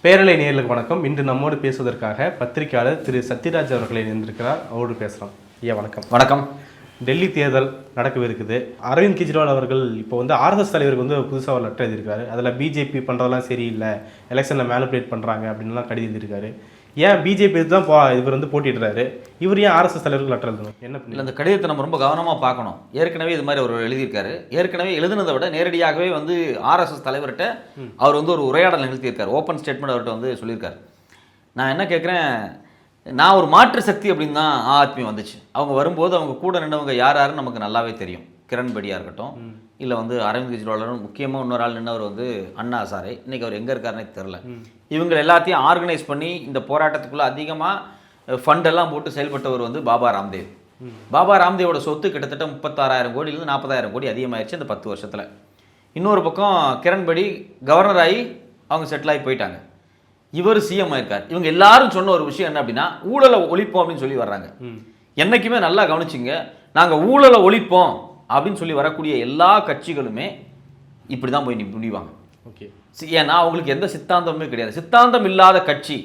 பேரலை நேயர்களுக்கு வணக்கம். இன்று நம்மோடு பேசுவதற்காக பத்திரிகையாளர் திரு சத்யராஜ் அவர்களை இணைந்திருக்கிறார். அவரோடு பேசலாம். ஐயா வணக்கம். வணக்கம். டெல்லி தேர்தல் நடக்கவிருக்குது. அரவிந்த் கெஜ்ரிவால் அவர்கள் இப்போ ஆர்எஸ்எஸ் தலைவருக்கு புதுசாக ஒரு லெட்டர் எழுதியிருக்காரு. அதில் பிஜேபி பண்ணுறதெல்லாம் சரியில்லை, எலெக்ஷனில் மேனிபுலேட் பண்ணுறாங்க அப்படின்லாம் கடிதம் எழுதியிருக்காரு. ஏன் பிஜேபி தான் இவர் போட்டிடுறாரு, இவர் ஏன் ஆர்எஸ்எஸ் தலைவருக்கு லெட்டர் எழுதணும்? என்ன இல்லை, அந்த கடிதத்தை நம்ம ரொம்ப கவனமாக பார்க்கணும். ஏற்கனவே இது மாதிரி அவர் எழுதியிருக்காரு. ஏற்கனவே எழுதுனதை விட நேரடியாகவே ஆர்எஸ்எஸ் தலைவர்கிட்ட அவர் ஒரு உரையாடல் நிகழ்த்தியிருக்காரு. ஓப்பன் ஸ்டேட்மெண்ட் அவர்கிட்ட சொல்லியிருக்காரு. நான் என்ன கேட்குறேன், நான் ஒரு மாற்று சக்தி அப்படின்னு தான் ஆத்மி வந்துச்சு. அவங்க வரும்போது அவங்க கூட நின்றவங்க யார் யாருன்னு நமக்கு நல்லாவே தெரியும். கிரண் பேடியாக இருக்கட்டும், இல்லை அரவிந்த் கெஜ்ரிவாலும், முக்கியமாக இன்னொரு ஆள் நின்றவர் அண்ணா ஹசாரே. இன்றைக்கி அவர் எங்கே இருக்காருன்னே தெரில. இவங்க எல்லாத்தையும் ஆர்கனைஸ் பண்ணி இந்த போராட்டத்துக்குள்ளே அதிகமாக ஃபண்டெல்லாம் போட்டு செயல்பட்டவர் பாபா ராம்தேவ். பாபா ராம்தேவோட சொத்து கிட்டத்தட்ட 36,000 கோடியிலிருந்து 40,000 கோடி அதிகமாகிடுச்சு இந்த 10 வருஷத்தில். இன்னொரு பக்கம் கிரண் பேடி கவர்னர் ஆகி அவங்க செட்டில் ஆகி போயிட்டாங்க. இவர் சிஎம் ஆயிருக்கார். இவங்க எல்லாரும் சொன்ன ஒரு விஷயம் என்ன அப்படின்னா, ஊழலை ஒழிப்போம் அப்படின்னு சொல்லி வர்றாங்க. என்றைக்குமே நல்லா கவனிச்சிங்க, நாங்கள் ஊழலை ஒழிப்போம் அப்படின்னு சொல்லி வரக்கூடிய எல்லா கட்சிகளுமே இப்படி தான் போய் முடிவாங்க. ஓகே, ஏன்னா அவங்களுக்கு எந்த சித்தாந்தமுமே கிடையாது. சித்தாந்தம் இல்லாத கட்சி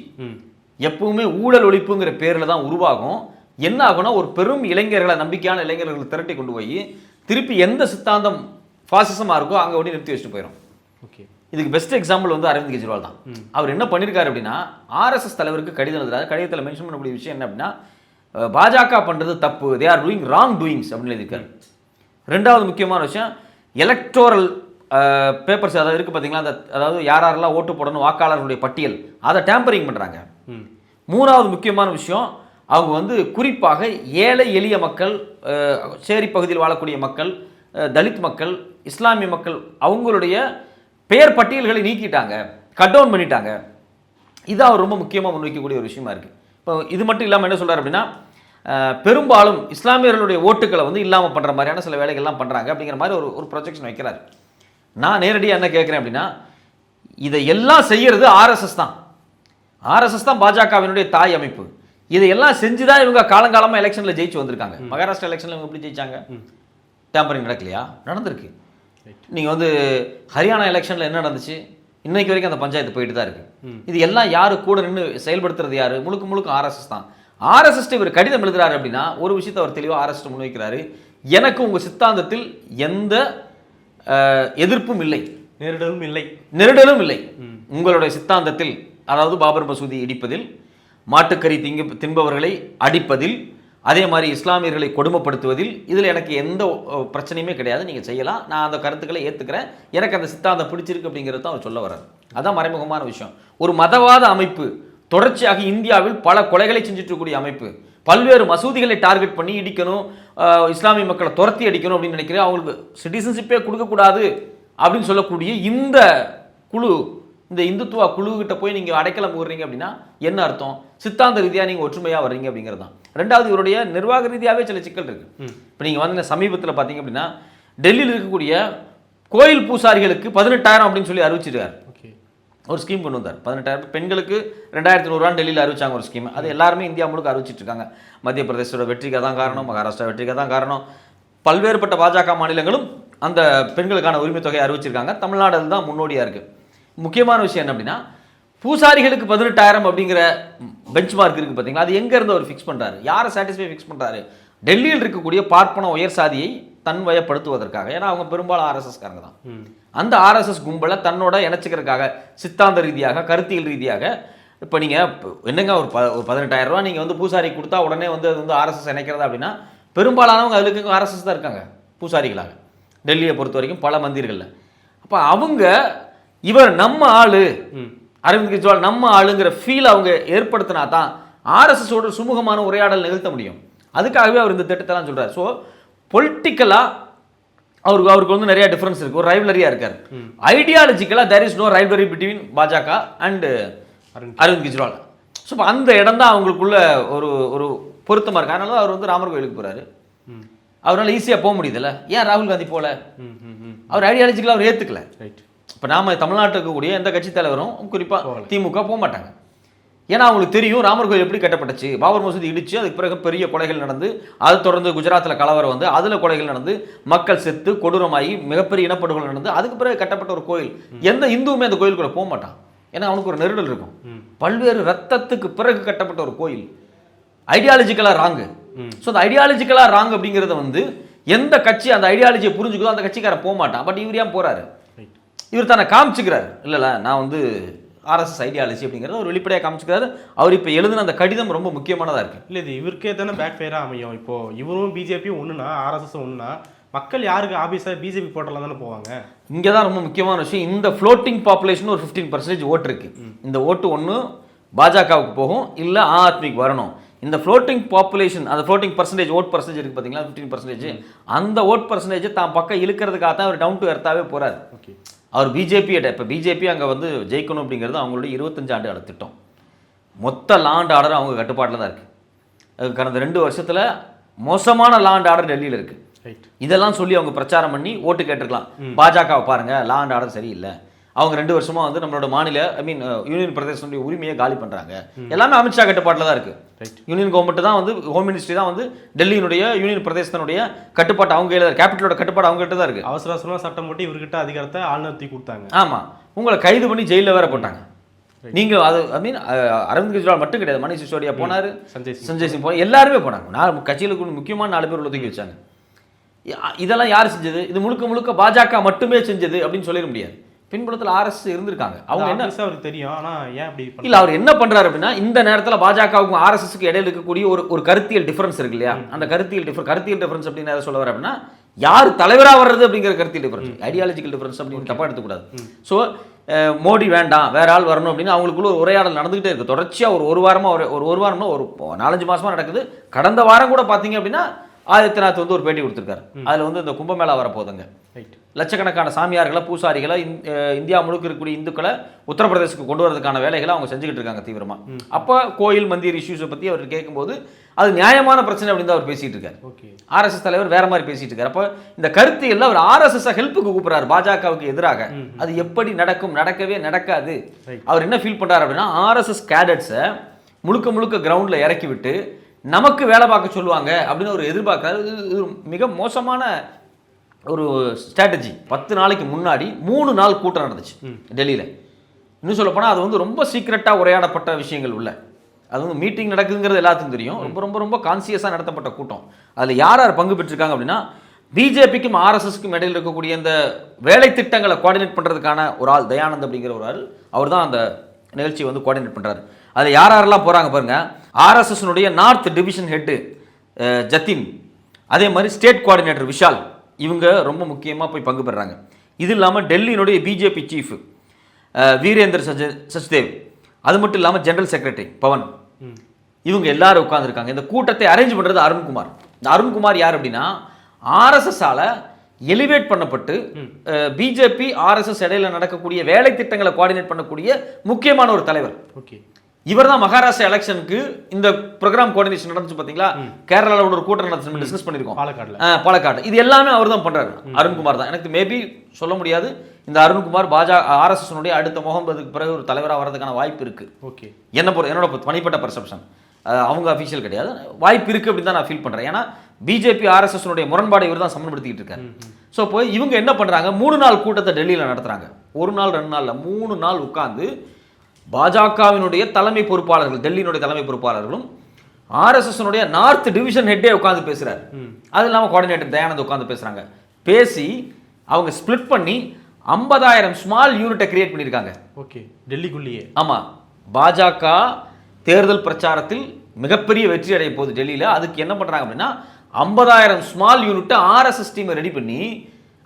எப்பவுமே ஊழல் ஒழிப்புங்கிற பேரில் தான் உருவாகும். என்ன ஆகும்னா, ஒரு பெரும் இளைஞர்களை, நம்பிக்கையான இளைஞர்களை திரட்டி கொண்டு போய் திருப்பி எந்த சித்தாந்தம் ஃபாசிசமாக இருக்கோ அங்கே ஒட்டி நிறுத்தி வச்சுட்டு போயிடும். ஓகே, இதுக்கு பெஸ்ட் எக்ஸாம்பிள் அரவிந்த் கெஜ்ரிவால் தான். அவர் என்ன பண்ணியிருக்காரு அப்படின்னா, ஆர்எஸ்எஸ் தலைவருக்கு கடிதம் எழுதுறாரு. கடிதத்தில் மென்ஷன் பண்ணக்கூடிய விஷயம் என்ன அப்படின்னா, பாஜக பண்ணுறது தப்பு, they are doing wrong doings அப்படின்னு எழுதியிருக்காரு. ரெண்டாவது முக்கியமான விஷயம், எலக்டோரல் பேப்பர்ஸ் அதாவது இருக்குது பார்த்தீங்களா, அதாவது யாரெல்லாம் ஓட்டு போடணும் வாக்காளர்களுடைய பட்டியல், அதை டேம்பரிங் பண்ணுறாங்க. மூணாவது முக்கியமான விஷயம், அவங்க குறிப்பாக ஏழை எளிய மக்கள், சேரி பகுதியில் வாழக்கூடிய மக்கள், தலித் மக்கள், இஸ்லாமிய மக்கள், அவங்களுடைய பெயர் பட்டியல்களை நீக்கிட்டாங்க, கட் டவுன் பண்ணிட்டாங்க. இது அவர் ரொம்ப முக்கியமாக முன்வைக்கக்கூடிய ஒரு விஷயமா இருக்குது. இப்போ இது மட்டும் இல்லாமல் என்ன சொல்கிறார் அப்படின்னா, பெரும்பாலும் இஸ்லாமியர்களுடைய ஓட்டுக்களை இல்லாமல் பண்ணுற மாதிரியான சில வேலைகள்லாம் பண்ணுறாங்க அப்படிங்கிற மாதிரி ஒரு ப்ரொஜெக்ஷன் வைக்கிறார். நான் நேரடியாக என்ன கேட்குறேன் அப்படின்னா, இதை எல்லாம் செய்கிறது ஆர்எஸ்எஸ் தான். ஆர்எஸ்எஸ் தான் பாஜகவினுடைய தாய் அமைப்பு. இதையெல்லாம் செஞ்சு தான் இவங்க காலங்காலமாக எலெக்ஷனில் ஜெயிச்சு வந்திருக்காங்க. மகாராஷ்டிரா எலெக்ஷனில் இவங்க எப்படி ஜெயிச்சாங்க? டேம்பரிங் நடக்கலையா? நடந்திருக்கு. நீங்கள் ஹரியானா எலெக்ஷனில் என்ன நடந்துச்சு? இன்னைக்கு வரைக்கும் அந்த பஞ்சாயத்து போயிட்டு தான் இருக்கு. இது எல்லாம் யாரு கூட நின்று செயல்படுத்துறது? யாரு? முழுக்க முழுக்க ஆர்எஸ்எஸ் தான். ஆர்எஸ்எஸ் இவர் கடிதம் எழுதுறாரு அப்படின்னா ஒரு விஷயத்தை அவர் தெளிவாக ஆர்எஸ்எஸ் முன்வைக்கிறாரு. எனக்கு உங்கள் சித்தாந்தத்தில் எந்த எதிர்ப்பும் இல்லை, நெருடலும் இல்லை. உங்களுடைய சித்தாந்தத்தில், அதாவது பாபர் மசூதி இடிப்பதில், மாட்டுக்கறி தின்பவர்களை அடிப்பதில், அதே மாதிரி இஸ்லாமியர்களை கொடுமைப்படுத்துவதில், இதில் எனக்கு எந்த பிரச்சனையுமே கிடையாது. நீங்கள் செய்யலாம், நான் அந்த கருத்துக்களை ஏற்றுக்கிறேன், எனக்கு அந்த சித்தாந்தம் பிடிச்சிருக்கு அப்படிங்கிறது தான் அவர் சொல்ல வர்றார். அதுதான் மறைமுகமான விஷயம். ஒரு மதவாத அமைப்பு தொடர்ச்சியாக இந்தியாவில் பல கொலைகளை செஞ்சுட்டு இருக்கக்கூடிய அமைப்பு, பல்வேறு மசூதிகளை டார்கெட் பண்ணி இடிக்கணும், இஸ்லாமிய மக்களை துரத்தி அடிக்கணும் அப்படின்னு நினைக்கிறேன். அவங்களுக்கு சிட்டிசன்ஷிப்பே கொடுக்கக்கூடாது அப்படின்னு சொல்லக்கூடிய இந்த குழு, இந்த இந்துத்துவா குழுக்கிட்ட போய் நீங்கள் அடைக்கலம் போடுறீங்க அப்படின்னா என்ன அர்த்தம்? சித்தாந்த ரீதியாக நீங்கள் ஒற்றுமையாக வர்றீங்க அப்படிங்கிறது தான். ரெண்டாவது, இவருடைய நிர்வாக ரீதியாகவே சில சிக்கல் இருக்குது. இப்போ நீங்கள் சமீபத்தில் பார்த்தீங்க அப்படின்னா, டெல்லியில் இருக்கக்கூடிய கோயில் பூசாரிகளுக்கு 18,000 அப்படின்னு சொல்லி அறிவிச்சிருக்காரு. ஒரு ஸ்கீம் கொண்டு வந்தார். 18,000 பெண்களுக்கு 2,100 டெல்லியில் அறிவிச்சாங்க ஒரு ஸ்கீம். அது எல்லாருமே இந்தியா முழுக்க அறிவிச்சிட்டு இருக்காங்க. மத்திய பிரதேசோட வெற்றிக்கு தான் காரணம், மகாராஷ்டிரா வெற்றிக்கு தான் காரணம். பல்வேறுபட்ட பாஜக மாநிலங்களும் அந்த பெண்களுக்கான உரிமை தொகையை அறிவிச்சிருக்காங்க. தமிழ்நாடு தான் முன்னோடியாக இருக்குது. முக்கியமான விஷயம் என்ன அப்படின்னா, பூசாரிகளுக்கு 18,000 அப்படிங்கிற பெஞ்ச் மார்க் இருக்குது பார்த்தீங்களா, அது எங்கேருந்து அவர் ஃபிக்ஸ் பண்ணுறாரு? யாரை சாட்டிஸ்ஃபை ஃபிக்ஸ் பண்ணுறாரு? டெல்லியில் இருக்கக்கூடிய பார்ப்பன உயர் சாதியை தன்வயப்படுத்துவதற்காக. ஏன்னா அவங்க பெரும்பாலும் ஆர்எஸ்எஸ்காரங்க தான். அந்த ஆர்எஸ்எஸ் கும்பலை தன்னோட இணைச்சிக்கிறதுக்காக, சித்தாந்த ரீதியாக, கருத்தியல் ரீதியாக, இப்போ நீங்கள் என்னங்க ஒரு 18,000 ரூபா நீங்கள் பூசாரி கொடுத்தா உடனே அது ஆர்எஸ்எஸ் இணைக்கிறதா அப்படின்னா, பெரும்பாலானவங்க அதுக்கு ஆர்எஸ்எஸ் தான் இருக்காங்க பூசாரிகளாக டெல்லியை பொறுத்த வரைக்கும் பல மந்திரிகளில். அப்போ அவங்க இவர் நம்ம ஆளு, அரவிந்த் கெஜ்ரிவால் நம்ம ஆளுங்கிற ஃபீல் அவங்க ஏற்படுத்தினா தான் ஆர்எஸ்எஸோட சுமூகமான உரையாடல் நிகழ்த்த முடியும். அதுக்காகவே அவர் இந்த திட்டத்தெல்லாம் சொல்கிறார். ஸோ பொலிட்டிக்கலாக அவருக்கு நிறைய டிஃபரன்ஸ் இருக்குது, ஒரு ரைவலரியாக இருக்கார். ஐடியாலஜிக்கலாக there is no rivalry between பாஜக அண்ட் அரவிந்த் கெஜ்ரிவால். ஸோ இப்போ அந்த இடம் தான் அவங்களுக்குள்ள ஒரு பொருத்தமாக இருக்குது. அதனால தான் அவர் ராமர் கோயிலுக்கு போகிறாரு. அவரால் ஈஸியாக போக முடியுதுல்ல. ஏன் ராகுல் காந்தி போல? அவர் ஐடியாலஜிக்கலாக அவர் ஏற்றுக்கல. ரைட். இப்போ நாம தமிழ்நாட்டில் இருக்கக்கூடிய எந்த கட்சி தலைவரும், குறிப்பாக திமுக போக மாட்டாங்க. ஏன்னா அவங்களுக்கு தெரியும் ராமர் கோயில் எப்படி கட்டப்பட்டுச்சு. பாபர் மசூதி இடிச்சு அதுக்கு பிறகு பெரிய கொலைகள் நடந்து, அது தொடர்ந்து குஜராத்தில் கலவரம் அதில் கொலைகள் நடந்து, மக்கள் செத்து கொடூரமாகி மிகப்பெரிய இனப்படுகொலை நடந்து, அதுக்கு பிறகு கட்டப்பட்ட ஒரு கோயில். எந்த இந்துவுமே அந்த கோயிலுக்குள்ள போக மாட்டான். ஏன்னா அவனுக்கு ஒரு நெருடல் இருக்கும். பல்வேறு ரத்தத்துக்கு பிறகு கட்டப்பட்ட ஒரு கோயில் ஐடியாலஜிக்கலாக ராங்கு. ஸோ அந்த ஐடியாலஜிக்கலாக ராங் அப்படிங்கிறத வந்து எந்த கட்சி அந்த ஐடியாலஜியை புரிஞ்சுக்குதோ அந்த கட்சிக்காரன் போக மாட்டான். பட் இவர் ஏன் போறாரு? இவர் தானே காமிச்சுக்கிறார், இல்லைல்ல நான் வந்து ஆர்எஸ்எஸ் ஐடியாலஜி அப்படிங்கிறத ஒரு வெளிப்படையாக காமிச்சுக்கிறாரு. அவர் இப்போ எழுதின அந்த கடிதம் ரொம்ப முக்கியமானதாக இருக்குது. இல்லை இது இவருக்கே தானே பேக் ஃபயராக அமையும். இப்போ இவரும் பிஜேபியும் ஒன்றுனா ஆர்எஸ்எஸும் ஒன்றுனா மக்கள் யாருக்கு ஆபீஸாக பிஜேபி போட்டலாம் தானே போவாங்க. இங்கே தான் ரொம்ப முக்கியமான விஷயம். இந்த ஃப்ளோட்டிங் பாப்புலேஷன் ஒரு 15% ஓட்டு இருக்கு. இந்த ஓட்டு ஒன்று பாஜகவுக்கு போகும், இல்லை ஆத்மிக்கு வரணும். இந்த ஃப்ளோட்டிங் பாப்புலேஷன், அந்த ஃப்ளோட்டிங் பர்சன்டேஜ் ஓட் பர்சன்டேஜ் இருக்குது பார்த்தீங்களா, 15%, அந்த ஓட் பர்சன்டேஜ் தான் பக்கம் இழுக்கிறதுக்காக தான் அவர் டவுன் டு எர்த்தாவே போகிறார். ஓகே, அவர் பிஜேபியிட இப்போ பிஜேபி அங்கே வந்து ஜெயிக்கணும் அப்படிங்கிறது அவங்களுடைய 25 ஆண்டு கால திட்டம். மொத்த லாண்ட் ஆர்டர் அவங்க கட்டுப்பாட்டில் தான் இருக்குது. கடந்த 2 வருஷத்தில் மோசமான லாண்ட் ஆர்டர் டெல்லியில் இருக்குது. இதெல்லாம் சொல்லி அவங்க பிரச்சாரம் பண்ணி ஓட்டு கேட்டிருக்கலாம். பாஜகவை பாருங்க லாண்ட் ஆர்டர் சரியில்லை, அவங்க 2 வருஷமா வந்து நம்மளோட மாநில யூனியன் பிரதேசனுடைய உரிமையை காலி பண்றாங்க. எல்லாமே அமித்ஷா கட்டுப்பாட்டில் தான் இருக்கு. யூனியன் கவர்மெண்ட் தான் வந்து ஹோம் மினிஸ்ட்ரி தான் வந்து டெல்லியினுடைய யூனியன் பிரதேசத்தினுடைய கட்டுப்பாட்டு அவங்க கையில், கேபிட்டலோட கட்டுப்பாடு அவங்க கிட்ட தான் இருக்கு. அவசர அவசரமா சட்டம் போட்டு இவர்கிட்ட அதிகாரத்தை ஆளுநர் தூக்கி கொடுத்தாங்க. ஆமா, உங்களை கைது பண்ணி ஜெயிலில் வேற போட்டாங்க. நீங்க அது அரவிந்த் கெஜ்ரிவால் மட்டும் கிடையாது, மணிஷ் சிசோடியா போனாரு, சஞ்சய் சிங் போனார், எல்லாருமே போனாங்க. கட்சியில் முக்கியமான 4 பேர் உள்ள தூக்கி வச்சாங்க. இதெல்லாம் யார் செஞ்சது? இது முழுக்க முழுக்க பாஜக மட்டுமே செஞ்சது அப்படின்னு சொல்லிட முடியாது. பின்புலத்தில் ஆர்எஸ் இருந்திருக்காங்க. அவங்க என்ன அவருக்கு தெரியும், ஆனா ஏன் அப்படி இல்ல அவர் என்ன பண்றாரு அப்படின்னா, இந்த நேரத்தில் பாஜகவுக்கும் ஆர்எஸ்எஸ்க்கு இடையில இருக்கக்கூடிய ஒரு கருத்தியல் டிஃபரன்ஸ் இருக்கு இல்லையா, அந்த கருத்தியல் டிஃபரன்ஸ் அப்படின்னு எதை சொல்ல வர அப்படின்னா, யார் தலைவரா வர்றது அப்படிங்கிற கருத்தியல் டிஃபரன்ஸ், ஐடியாலஜிக்கல் டிஃபரன்ஸ் அப்படின்னு தப்பா எடுத்துக்கூடாது. ஸோ மோடி வேண்டாம் வேற ஆள் வரணும் அப்படின்னு அவங்களுக்குள்ள ஒரு உரையாடல் நடந்துகிட்டே இருக்கு தொடர்ச்சியா. ஒரு வாரமா ஒரு வாரம்னா ஒரு 4-5 மாசமா நடக்குது. கடந்த வாரம் கூட பாத்தீங்க அப்படின்னா ஆதித்யநாத் வந்து ஒரு பேட்டி கொடுத்துருக்காரு. அதில் வந்து இந்த கும்பமேளா வரப்போகுதுங்க, லட்சக்கணக்கான சாமியார்களை பூசாரிகளை இந்தியா முழுக்க இருக்கக்கூடிய இந்துக்களை உத்தரப்பிரதேசத்துக்கு கொண்டு வரதுக்கான வேலைகளை அவங்க செஞ்சுக்கிட்டு இருக்காங்க தீவிரமா. அப்போ கோயில் மந்திர் இஷ்யூஸை பற்றி அவர் கேட்கும்போது அது நியாயமான பிரச்சனை அப்படின்னு தான் அவர் பேசிட்டு இருக்காரு. ஆர்எஸ்எஸ் தலைவர் வேற மாதிரி பேசிட்டு இருக்காரு. அப்போ இந்த கருத்தியல்ல அவர் ஆர்எஸ்எஸ் ஹெல்ப்புக்கு கூப்பிடுறாரு பாஜகவுக்கு எதிராக. அது எப்படி நடக்கும்? நடக்கவே நடக்காது. அவர் என்ன ஃபீல் பண்றாரு அப்படின்னா, ஆர்எஸ்எஸ் கேடட்ஸை முழுக்க முழுக்க கிரவுண்ட்ல இறக்கி விட்டு நமக்கு வேலை பார்க்க சொல்லுவாங்க அப்படின்னு ஒரு எதிர்பார்க்கிறாரு. இது மிக மோசமான ஒரு ஸ்ட்ராட்டஜி. 10 நாளைக்கு முன்னாடி 3 நாள் கூட்டம் நடந்துச்சு டெல்லியில். இன்னும் சொல்ல போனால் அது வந்து ரொம்ப சீக்ரெட்டாக உரையாடப்பட்ட விஷயங்கள் உள்ள, அது வந்து மீட்டிங் நடக்குதுங்கிறது எல்லாத்துக்கும் தெரியும். ரொம்ப ரொம்ப ரொம்ப கான்சியஸாக நடத்தப்பட்ட கூட்டம். அதில் யார் யார் பங்கு பெற்றிருக்காங்க அப்படின்னா, பிஜேபிக்கும் ஆர்எஸ்எஸ்க்கும் இடையில் இருக்கக்கூடிய இந்த வேலை திட்டங்களை கோஆர்டினேட் பண்ணுறதுக்கான ஒரு ஆள் தயானந்த் அப்படிங்கிற ஒரு ஆள், அவர் தான் அந்த நிகழ்ச்சியை வந்து கோஆர்டினேட் பண்ணுறாரு. அதில் யார் யாரெல்லாம் போகிறாங்க பாருங்க. ஆர்எஸ்எஸ்னுடைய நார்த் டிவிஷன் ஹெட்டு ஜத்தின், அதே மாதிரி ஸ்டேட் கோஆர்டினேட்டர் விஷால், இவங்க ரொம்ப முக்கியமாக போய் பங்கு பெறாங்க. இது இல்லாமல் டெல்லியினுடைய பிஜேபி சீஃப் வீரேந்தர் சச்தேவ், அது மட்டும் இல்லாமல் ஜெனரல் செக்ரட்டரி பவன், இவங்க எல்லாரும் உட்கார்ந்துருக்காங்க. இந்த கூட்டத்தை அரேஞ்ச் பண்ணுறது அருண்குமார். இந்த அருண்குமார் யார் அப்படின்னா, ஆர்எஸ்எஸ்ஸால் எலிவேட் பண்ணப்பட்டு பிஜேபி ஆர்எஸ்எஸ் இடையில நடக்கக்கூடிய வேலை திட்டங்களை கோஆர்டினேட் பண்ணக்கூடிய முக்கியமான ஒரு தலைவர். ஓகே, இவர் தான் மகாராஷ்டிரா எலெக்ஷனுக்கு இந்த ப்ரோக்ராம் கோஆர்டினேஷன் நடந்துச்சு பார்த்தீங்களா, கேரளாவில் ஒரு கூட்டம் நடந்துச்சு, டிஸ்கஸ் பண்ணியிருக்கோம் பாலக்காடு. இது எல்லாமே அவர் தான் பண்றாரு, அருண்குமார் தான். எனக்கு மேபி சொல்ல முடியாது, இந்த அருண்குமார் ஆர்எஸ்எஸ் அடுத்த முகமதுக்கு பிறகு ஒரு தலைவராக வர்றதுக்கான வாய்ப்பு இருக்கு. ஓகே, என்னோட தனிப்பட்ட பர்செப்ஷன், அவங்க அஃபீஷியல் கிடையாது, வாய்ப்பு இருக்கு அப்படின்னு தான் நான் ஃபீல் பண்றேன். ஏன்னா பிஜேபி ஆர்எஸ்எஸ் பாடை இவர் தான் சமன்படுத்திக்கிட்டு இருக்காரு. ஸோ இப்போ இவங்க என்ன பண்றாங்க, 3 நாள் கூட்டத்தை டெல்லியில் நடத்துறாங்க. 1 நாள் 2 நாள்ல 3 நாள் உட்கார்ந்து பாஜகவினுடைய தலைமை பொறுப்பாளர்கள், டெல்லியினுடைய தலைமை பொறுப்பாளர்களும் ஆர்எஸ்எஸ் நார்த் டிவிஷன் ஹெட்டே உட்கார்ந்து பேசுறாரு. அது இல்லாமல் கோஆர்டினேட்டர் தயானந்த் உட்கார்ந்து பேசுறாங்க. பேசி அவங்க ஸ்பிளிட் பண்ணி 50,000 ஸ்மால் யூனிட்டை கிரியேட் பண்ணியிருக்காங்க. ஓகே, டெல்லிக்குள்ளேயே. ஆமா, பாஜக தேர்தல் பிரச்சாரத்தில் மிகப்பெரிய வெற்றி அடைய போகுது டெல்லியில். அதுக்கு என்ன பண்றாங்க அப்படின்னா, 50,000 ஸ்மால் யூனிட்டை ஆர்எஸ்எஸ் டீமை ரெடி பண்ணி,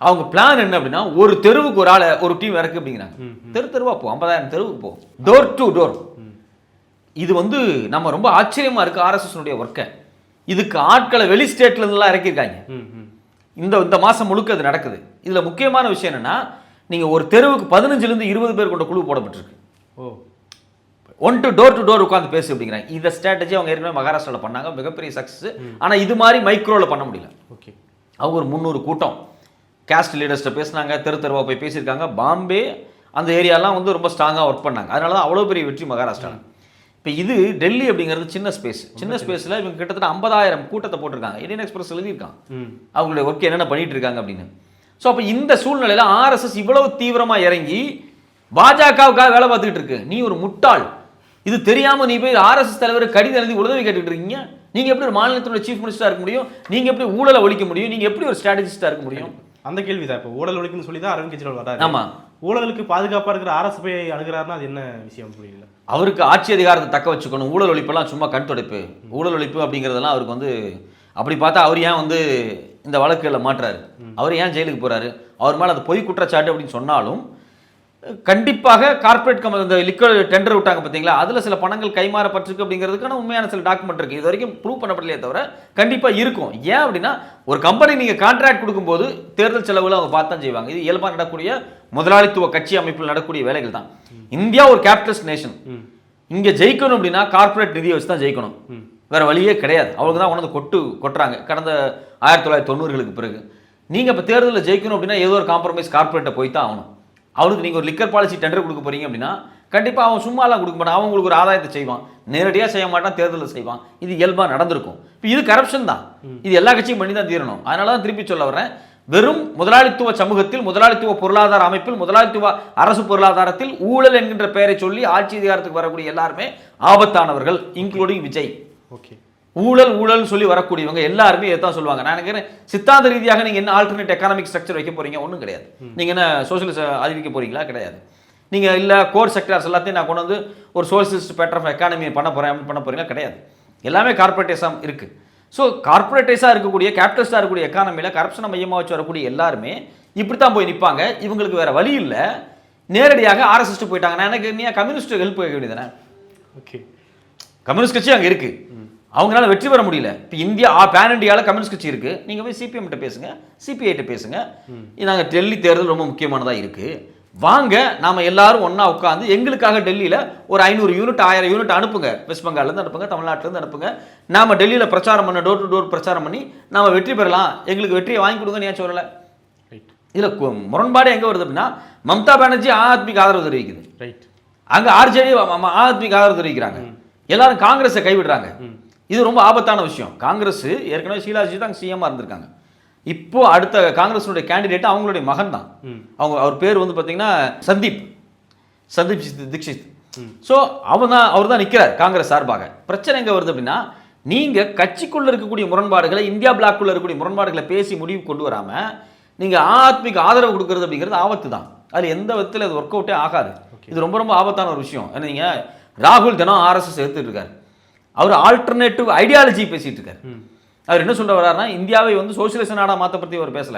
அவங்க பிளான் என்ன அப்படின்னா, ஒரு தெருவுக்கு ஒரு ஆளை ஒரு டீம் இறக்கு அப்படிங்கிறாங்க. தெருவா போ, 50,000 தெருவுக்கு போ, டோர் டு டோர். இது வந்து நம்ம ரொம்ப ஆச்சரியமா இருக்கு ஆர்எஸ்எஸ் ஒர்க்கை. இதுக்கு ஆட்களை வெளி ஸ்டேட்ல இருந்தெல்லாம் இறக்கியிருக்காங்க. இந்த மாசம் முழுக்க அது நடக்குது. இதுல முக்கியமான விஷயம் என்னன்னா, நீங்க ஒரு தெருவுக்கு 15 - 20 பேர் கொண்ட குழு போடப்பட்டிருக்கு. டோர் டு டோர் உட்காந்து பேசு அப்படிங்கிறாங்க. இந்த ஸ்ட்ராட்டஜி அவங்க ஏற்கனவே மகாராஷ்டிராவில் பண்ணாங்க, மிகப்பெரிய சக்சஸ். ஆனா இது மாதிரி மைக்ரோல பண்ண முடியல. ஓகே, அவங்க ஒரு 300 கூட்டம் கேஸ்ட் லீடர்ஸ்ட்ட பேசினாங்க, தெருவா போய் பேசியிருக்காங்க. பாம்பே அந்த ஏரியாலாம் வந்து ரொம்ப ஸ்ட்ராங்காக ஒர்க் பண்ணாங்க. அதனால தான் அவ்வளோ பெரிய வெற்றி மகாராஷ்டிராவில். இப்போ இது டெல்லி அப்படிங்கிறது சின்ன ஸ்பேஸில் இவங்க கிட்டத்தட்ட 50,000 கூட்டத்தை போட்டிருக்காங்க. இந்தியன் எக்ஸ்பிரஸ் எழுதியிருக்காங்க அவங்களுடைய ஒர்க் என்னென்ன பண்ணிட்டு இருக்காங்க அப்படின்னு. ஸோ அப்போ இந்த சூழ்நிலையில் ஆர்எஸ்எஸ் இவ்வளவு தீவிரமாக இறங்கி பாஜகவுக்காக வேலை பார்த்துக்கிட்டு இருக்கு. நீ ஒரு முட்டாள். இது தெரியாம நீ போய் RSS தலைவர் கடிதம் எழுதி உதவி கேட்டுட்டு இருக்கீங்க. நீங்க எப்படி ஒரு மாநிலத்தோட சீஃப் மினிஸ்டரா இருக்க முடியும்? நீங்க எப்படி ஊழலை ஒழிக்க முடியும்? நீங்க எப்படி ஒரு ஸ்ட்ராட்டஜிஸ்டா இருக்க முடியும்? அந்த கேள்விதான். இப்போ ஊழல் ஒழிக்கணும்னு சொல்லி தான் அரவிந்த் கெஜ்ரிவால் வராரு. ஆமா, ஊழலுக்கு பாதுகாப்பா இருக்கிற அரசு போய் அணுகிறாருன்னா அது என்ன விஷயம் புரியல. அவருக்கு ஆட்சி அதிகாரத்தை தக்க வச்சுக்கணும். ஊழல் ஒழிப்பெல்லாம் சும்மா கண் துடைப்பு. ஊழல் ஒழிப்பு அப்படிங்கிறதெல்லாம் அவருக்கு வந்து அப்படி பார்த்தா அவர் ஏன் வந்து இந்த வழக்குகளில் மாட்டுறாரு? அவர் ஏன் ஜெயிலுக்கு போறாரு? அவர் மேலே அது பொய் குற்றச்சாட்டு அப்படின்னு சொன்னாலும் கண்டிப்பாக கார்ப்பரேட் இந்த லிக்விட் டெண்டர் விட்டாங்க பார்த்தீங்களா, அதில் சில பணங்கள் கைமாறப்பட்டிருக்கு அப்படிங்கிறதுக்கான உண்மையான சில டாக்குமெண்ட் இருக்குது. இது வரைக்கும் ப்ரூவ் பண்ணப்படலையே தவிர கண்டிப்பாக இருக்கும். ஏன் அப்படின்னா ஒரு கம்பெனி நீங்கள் கான்ட்ராக்ட் கொடுக்கும்போது தேர்தல் செலவுல அவங்க பார்த்து தான் செய்வாங்க. இது இயல்பாக நடக்கக்கூடிய முதலாளித்துவ கட்சி அமைப்பில் நடக்கக்கூடிய வேலைகள் தான். இந்தியா ஒரு கேபிட்டலிஸ்ட் நேஷன். இங்கே ஜெயிக்கணும் அப்படின்னா கார்ப்பரேட் நிதியை வச்சு தான் ஜெயிக்கணும். வேற வழியே கிடையாது. அவங்களுக்கு தான் கொண்டு கொட்டுறாங்க கடந்த 1990களுக்கு பிறகு. நீங்கள் இப்போ தேர்தலில் ஜெயிக்கணும் அப்படின்னா ஏதோ ஒரு காம்ப்ரமைஸ் கார்ப்பரேட்டை போய் தான் ஆகணும். அவனுக்கு நீங்கள் ஒரு லிக்கர் பாலிசி டெண்டர் கொடுக்க போறீங்க அப்படின்னா கண்டிப்பாக அவன் சும்மாலாம் கொடுக்க மாட்டான். அவன் உங்களுக்கு ஒரு ஆதாயத்தை செய்வான், நேரடியாக செய்ய மாட்டான், தேர்தலில் செய்வான். இது இயல்பாக நடந்திருக்கும். இப்போ இது கரப்ஷன் தான். இது எல்லா கட்சியும் பண்ணி தான் தீரணும். அதனால தான் திருப்பி சொல்ல வர்றேன், வெறும் முதலாளித்துவ சமூகத்தில், முதலாளித்துவ பொருளாதார அமைப்பில், முதலாளித்துவ அரசு பொருளாதாரத்தில் ஊழல் என்கின்ற பெயரை சொல்லி ஆட்சி அதிகாரத்துக்கு வரக்கூடிய எல்லாருமே ஆபத்தானவர்கள், இன்க்ளூடிங் விஜய். ஓகே, ஊழல் ஊழல்னு சொல்லி வரக்கூடியவங்க எல்லாருமே இதான் சொல்லுவாங்க. நான் நினைக்கிறேன் சித்தாந்த ரீதியாக நீங்க என்ன ஆல்டர்னேட் எக்கனாமிக் ஸ்ட்ரக்சர் வைக்க போறீங்க? ஒன்றும் கிடையாது. நீங்க என்ன சோசியலிஸ்ட் அறிவிக்க போறீங்களா? கிடையாது. நீங்க இல்ல கோர் செக்டர்ஸ் எல்லாத்தையும் நான் கொண்டு வந்து ஒரு சோசியலிஸ்ட் பேட்டர் ஆஃப் எக்கானமி பண்ண போறீங்களா? கிடையாது. எல்லாமே கார்பரேட்டிசம் இருக்கு. ஸோ கார்பரேட்டைஸாக இருக்கக்கூடிய கேபிட்டலிஸ்டாக இருக்கக்கூடிய எக்கானமியில் கரப்ஷனை மையமாக வச்சு வரக்கூடிய எல்லாருமே இப்படி தான் போய் நிற்பாங்க. இவங்களுக்கு வேற வழி இல்லை, நேரடியாக RSS போயிட்டாங்க. நான் எனக்கு நீ கம்யூனிஸ்ட் ஹெல்ப் கேட்க வேண்டியதானே? ஓகே, கம்யூனிஸ்ட் கட்சி அங்கே இருக்கு, அவங்களால வெற்றி பெற முடியல. இப்போ இந்தியா பேன் இண்டியாவில் கம்யூனிஸ்ட் கட்சி இருக்கு. நீங்க போய் CPM கிட்ட பேசுங்க, CPI கிட்ட பேசுங்க. நாங்கள் டெல்லி தேர்தல் ரொம்ப முக்கியமானதாக இருக்கு, வாங்க நாம எல்லாரும் ஒண்ணா உட்காந்து எங்களுக்காக டெல்லியில் ஒரு 500 யூனிட் 1000 யூனிட் அனுப்புங்க. வெஸ்ட் பெங்கால்லேருந்து அனுப்புங்க, தமிழ்நாட்டிலேருந்து அனுப்புங்க. நாம டெல்லியில் பிரச்சாரம் பண்ண, டோர் டு டோர் பிரச்சாரம் பண்ணி நாம வெற்றி பெறலாம். எங்களுக்கு வெற்றியை வாங்கி கொடுங்கன்னு ஏன் சொல்லலை? இதில் முரண்பாடு எங்கே வருது அப்படின்னா, மம்தா பானர்ஜி ஆத்மிக்கு ஆதரவு தெரிவிக்குது, அங்கே RJD ஆத்மிக்கு ஆதரவு தெரிவிக்கிறாங்க, எல்லாரும் காங்கிரஸை கைவிடுறாங்க. இது ரொம்ப ஆபத்தான விஷயம். காங்கிரஸ் ஏற்கனவே ஷீலாஜி தான் சிஎம்மாக இருந்திருக்காங்க. இப்போ அடுத்த காங்கிரஸுடைய கேண்டிடேட் அவங்களுடைய மகன் தான். அவர் பேர் வந்து பார்த்தீங்கன்னா சந்தீப் தீக்ஷித். ஸோ அவர் தான் நிற்கிறார் காங்கிரஸ் சார்பாக. பிரச்சனை எங்கே வருது அப்படின்னா, நீங்கள் கட்சிக்குள்ளே இருக்கக்கூடிய முரண்பாடுகளை, இந்தியா பிளாக்குள்ள இருக்கக்கூடிய முரண்பாடுகளை பேசி முடிவு கொண்டு வராமல் நீங்கள் ஆத்மிக்கு ஆதரவு கொடுக்கறது அப்படிங்கிறது ஆபத்து தான். அதில் எந்த விதத்தில் அது ஒர்க் அவுட்டே ஆகாது. இது ரொம்ப ரொம்ப ஆபத்தான ஒரு விஷயம். ஏன்னா நீங்கள் ராகுல் தினம் RSS எடுத்துட்டு இருக்காரு, அவர் ஆல்டர்னேட்டிவ் ஐடியாலஜி பேசிட்டு இருக்காரு. அவர் என்ன சொல்ற வர்றாருன்னா, இந்தியாவை வந்து சோசியலிச நாடா மாற்ற பற்றி அவர் பேசல,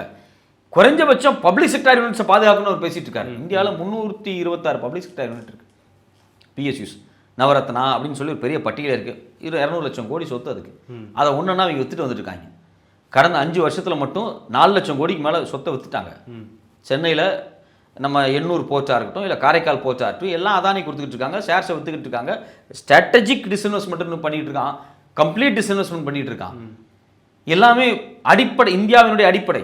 குறைஞ்சபட்சம் பப்ளிக் செக்டர் யூனிட்ஸை பாதுகாக்கணும்னு அவர் பேசிட்டு இருக்காரு. இந்தியாவில் 326 பப்ளிக் செக்டர் யூனிட் இருக்கு, PSUs, நவரத்னா அப்படின்னு சொல்லி ஒரு பெரிய பட்டியல் இருக்கு. 200 லட்சம் கோடி சொத்து அதுக்கு. அதை ஒன்றுன்னா அவங்க வித்துட்டு வந்துட்டு இருக்காங்க. கடந்த 5 வருஷத்துல மட்டும் 4 லட்சம் கோடிக்கு மேலே சொத்தை வித்துட்டாங்க. சென்னையில் நம்ம எண்ணூர் போர்ட்டா இருக்கட்டும், இல்லை காரைக்கால் போர்ட்டா இருக்கட்டும், எல்லாம் அதானி கொடுத்துக்கிட்டு இருக்காங்க, ஷேர்ஸை வித்துக்கிட்டு இருக்காங்க. ஸ்ட்ராட்டஜிக் டிஸ்இன்வெஸ்ட்மெண்ட் பண்ணிட்டு இருக்கான், கம்ப்ளீட் டிஸ்இன்வெஸ்ட்மெண்ட் பண்ணிட்டு இருக்கான். எல்லாமே அடிப்படை, இந்தியாவினுடைய அடிப்படை,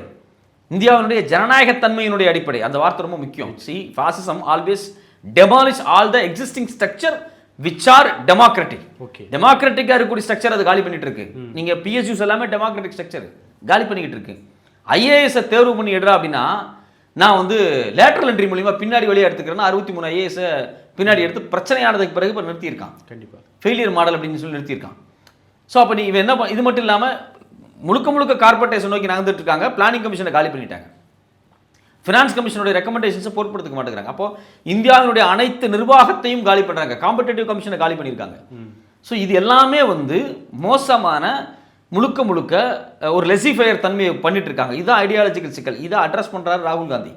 இந்தியாவினுடைய ஜனநாயகத்தன்மையினுடைய அடிப்படை. அந்த வார்த்தை ரொம்ப முக்கியம். Fascism always demolish all the existing structure which are democratic. டெமோக்ராட்டிக்காக இருக்கக்கூடிய ஸ்ட்ரக்சர் அது காலி பண்ணிட்டு இருக்கு. நீங்க PSUs எல்லாமே டெமோக்ராட்டிக் ஸ்ட்ரக்சர் காலி பண்ணிக்கிட்டு இருக்கு. IAS தேர்வு பண்ணி எடுறா அப்படின்னா, நான் வந்து லேட்டரல் என்ட்ரி மூலியமா பின்னாடி வழியாக எடுத்துக்கிறேன்னா 63 IAS பின்னாடி எடுத்து பிரச்சனையானதுக்கு பிறகு இப்போ நிறுத்தியிருக்கான். கண்டிப்பாக ஃபெயிலியர் மாடல் அப்படின்னு சொல்லி நிறுத்தியிருக்கான். ஸோ அப்போ நீ என்ன, இது மட்டும் இல்லாமல் முழுக்க கார்பரேஷன் நோக்கி நகர்ந்துட்டு இருக்காங்க. பிளானிங் கமிஷனை காலி பண்ணிட்டாங்க, ஃபினான்ஸ் கமிஷனுடைய ரெக்கமெண்டேஷன்ஸை பொருட்படுத்திக்க மாட்டேங்கிறாங்க. அப்போ இந்தியாவினுடைய அனைத்து நிர்வாகத்தையும் காலி பண்ணுறாங்க, காம்படேட்டிவ் கமிஷனை காலி பண்ணியிருக்காங்க. ஸோ இது எல்லாமே வந்து மோசமான முழுக்க ஒரு லெசிஃபயர் தன்மையை பண்ணிட்டு இருக்காங்க. இதுதான் ஐடியாலஜிக்கல் சிக்கல். இதை அட்ரஸ் பண்றாரு ராகுல் காந்தி.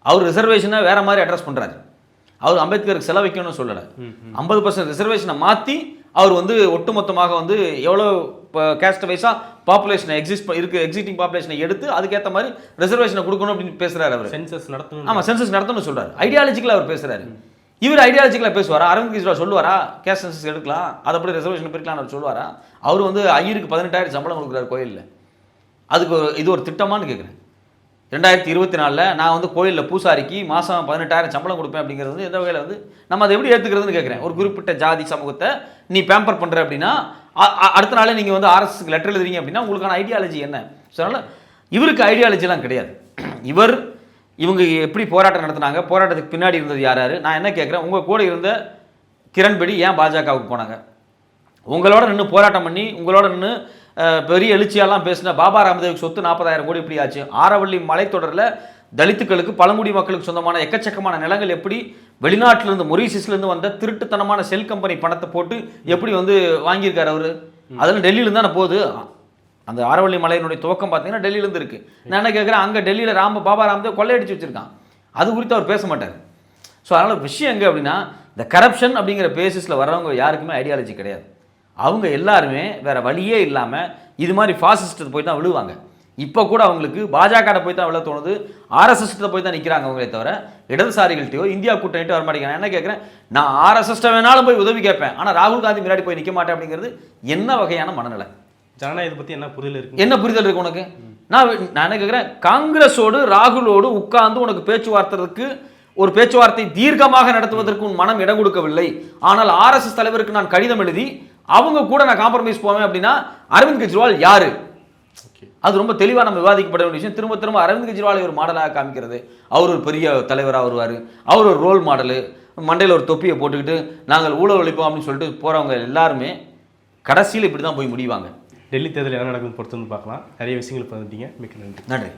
அவர் ரிசர்வேஷனை வேற மாதிரி அட்ரஸ் பண்றாரு. அவர் அம்பேத்கருக்கு செலவைக்கணும்னு சொல்லலை, 50% ரிசர்வேஷனை மாற்றி அவர் வந்து ஒட்டுமொத்தமாக வந்து எவ்வளோ கேஸ்ட் வைஸா பாப்புலேஷனை எக்ஸிஸ்டிங் பாப்புலேஷனை எடுத்து அதுக்கேற்ற மாதிரி ரிசர்வேஷனை கொடுக்கணும் அப்படின்னு பேசுறாரு. அவர் சென்சஸ் நடத்தணும், ஆமாம் சென்சஸ் நடத்தணும்னு சொல்றாரு. ஐடியாலஜிக்கலாக அவர் பேசுறாரு. இவர் ஐடியாலஜிக்கலாக பேசுவாரா? அரவிந்த் கெஜ்ரிவால் சொல்லுவாரா கேஸ்ட் சென்சஸ் எடுக்கலாம், அதை அப்படி ரிசர்வேஷன் பிரிக்கலாம்னு அவர் சொல்லுவாரா? அவர் வந்து ஐயருக்கு 18,000 சம்பளம் கொடுக்குறாரு கோயிலில். அதுக்கு இது ஒரு திட்டமானு கேட்குறேன். 2024 நான் வந்து கோயிலில் பூசாரிக்கு மாதம் 18,000 சம்பளம் கொடுப்பேன் அப்படிங்கிறது வந்து எந்த வகையில் வந்து நம்ம அதை எப்படி ஏற்றுக்கிறதுன்னு கேட்குறேன். ஒரு குறிப்பிட்ட ஜாதி சமூகத்தை நீ பேம்பர் பண்ணுற அப்படின்னா அடுத்த நாளே நீங்கள் வந்து RSSக்கு லெட்டர் எழுதுறீங்க அப்படின்னா உங்களுக்கான ஐடியாலஜி என்ன? ஸோ அதனால் இவருக்கு ஐடியாலஜிலாம் கிடையாது. இவர் இவங்க எப்படி போராட்டம் நடத்துனாங்க, போராட்டத்துக்கு பின்னாடி இருந்தது யார் யார். நான் என்ன கேட்குறேன், உங்கள் கூட இருந்த கிரண்பேடி ஏன் பாஜகவுக்கு போனாங்க? உங்களோட நின்று போராட்டம் பண்ணி உங்களோட நின்று பெரிய எழுச்சியாலாம் பேசின பாபா ராமதேவுக்கு சொத்து 40,000 கோடி எப்படி ஆச்சு? ஆரவள்ளி மலைத்தொடரில் தலித்துக்களுக்கு பழங்குடி மக்களுக்கு சொந்தமான எக்கச்சக்கமான நிலங்கள் எப்படி வெளிநாட்டிலிருந்து மொரீசியஸ்லேருந்து வந்த திருட்டுத்தனமான செல் கம்பெனி பணத்தை போட்டு எப்படி வந்து வாங்கியிருக்காரு அவர்? அதெல்லாம் டெல்லியிலேருந்து தானே போகுது. அந்த ஆரவள்ளி மலையினுடைய துவக்கம் பார்த்தீங்கன்னா டெல்லியிலேருந்து இருக்குது. நான் என்ன கேட்குறேன், அங்கே டெல்லியில் பாபா ராமதேவ் கொள்ளையடிச்சு வச்சுருக்கான். அது குறித்து அவர் பேச மாட்டார். ஸோ அதனால் விஷயம் எங்கே அப்படின்னா, இந்த கரப்ஷன் அப்படிங்கிற பேசிஸில் வர்றவங்க யாருக்குமே ஐடியாலஜி கிடையாது. அவங்க எல்லாருமே வேறு வழியே இல்லாமல் இது மாதிரி ஃபாசிஸ்ட்டு போய் தான் விழுவாங்க. இப்போ கூட அவங்களுக்கு பாஜக போய் தான் விழ தோணுது, ஆர்எஸ்எஸ்கிட்ட போய் தான் நிற்கிறாங்க அவங்களே தவிர இடதுசாரிகள்கிட்டயோ இந்தியா கூட்டணிட்டு வர மாட்டேங்கிறேன். என்ன கேட்குறேன், நான் ஆர்எஸ்எஸ்ட்ட வேணாலும் போய் உதவி கேட்பேன், ஆனால் ராகுல் காந்தி முன்னாடி போய் நிற்க மாட்டேன் அப்படிங்கிறது என்ன வகையான மனநிலை? ஜனநாயகத்தை பற்றி என்ன புரிதல் இருக்கு? என்ன புரிதல் இருக்கு உனக்கு? நான் என்ன கேட்குறேன், காங்கிரஸோடு ராகுலோடு உட்கார்ந்து உனக்கு பேச்சுவார்த்தைக்கு ஒரு பேச்சுவார்த்தை தீர்க்கமாக நடத்துவதற்கு உன் மனம் இடம் கொடுக்கவில்லை. ஆனால் ஆர்எஸ்எஸ் தலைவருக்கு நான் கடிதம் எழுதி அவங்க கூட நான் காம்ப்ரமைஸ் போவேன் அப்படின்னா அரவிந்த் கெஜ்ரிவால் யாரு? அது ரொம்ப தெளிவாக நம்ம விவாதிக்கப்பட வேண்டிய விஷயம். திரும்ப திரும்ப அரவிந்த் கெஜ்ரிவாலை ஒரு மாடலாக காமிக்கிறது. அவர் ஒரு பெரிய தலைவராக வருவார், அவர் ஒரு ரோல் மாடலு, மண்டையில் ஒரு தொப்பியை போட்டுக்கிட்டு நாங்கள் ஊழல் ஒழிப்போம் அப்படின்னு சொல்லிட்டு போகிறவங்க எல்லாருமே கடைசியில் இப்படி தான் போய் முடிவாங்க. டெல்லி தேர்தல் என்ன நடக்குதுன்னு பொறுத்து வந்து பார்க்கலாம். நிறைய விஷயங்கள் பண்ணிட்டீங்க. மிக்க நன்றி. நன்றி.